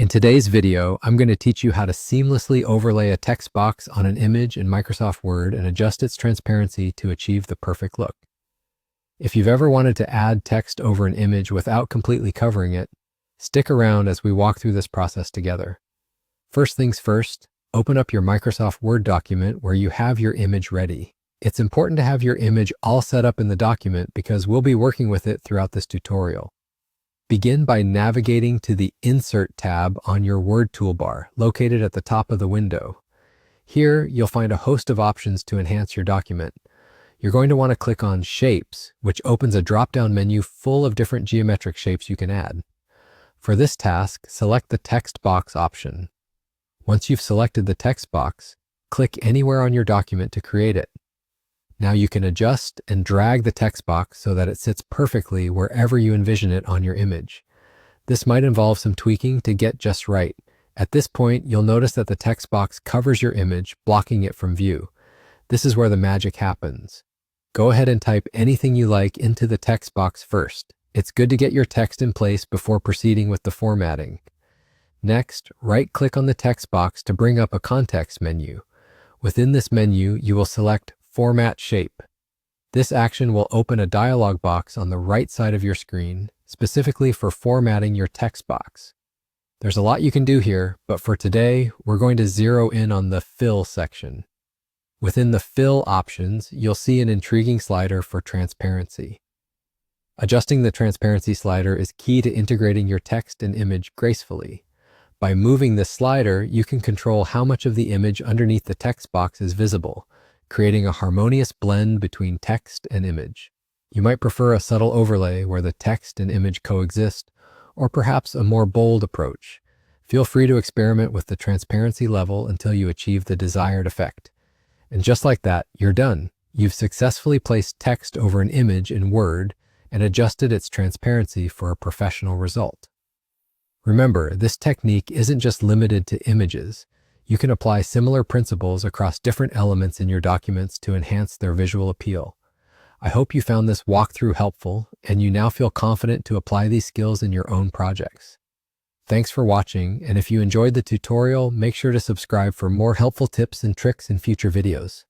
In today's video, I'm going to teach you how to seamlessly overlay a text box on an image in Microsoft Word and adjust its transparency to achieve the perfect look. If you've ever wanted to add text over an image without completely covering it, stick around as we walk through this process together. First things first, open up your Microsoft Word document where you have your image ready. It's important to have your image all set up in the document because we'll be working with it throughout this tutorial. Begin by navigating to the Insert tab on your Word toolbar, located at the top of the window. Here, you'll find a host of options to enhance your document. You're going to want to click on Shapes, which opens a drop-down menu full of different geometric shapes you can add. For this task, select the text box option. Once you've selected the text box, click anywhere on your document to create it. Now you can adjust and drag the text box so that it sits perfectly wherever you envision it on your image. This might involve some tweaking to get just right. At this point, you'll notice that the text box covers your image, blocking it from view. This is where the magic happens. Go ahead and type anything you like into the text box first. It's good to get your text in place before proceeding with the formatting. Next, right-click on the text box to bring up a context menu. Within this menu, you will select Format Shape. This action will open a dialog box on the right side of your screen, specifically for formatting your text box. There's a lot you can do here, but for today, we're going to zero in on the Fill section. Within the Fill options, you'll see an intriguing slider for transparency. Adjusting the transparency slider is key to integrating your text and image gracefully. By moving this slider, you can control how much of the image underneath the text box is visible, creating a harmonious blend between text and image. You might prefer a subtle overlay where the text and image coexist, or perhaps a more bold approach. Feel free to experiment with the transparency level until you achieve the desired effect. And just like that, you're done. You've successfully placed text over an image in Word and adjusted its transparency for a professional result. Remember, this technique isn't just limited to images. You can apply similar principles across different elements in your documents to enhance their visual appeal. I hope you found this walkthrough helpful and you now feel confident to apply these skills in your own projects. Thanks for watching, and if you enjoyed the tutorial, make sure to subscribe for more helpful tips and tricks in future videos.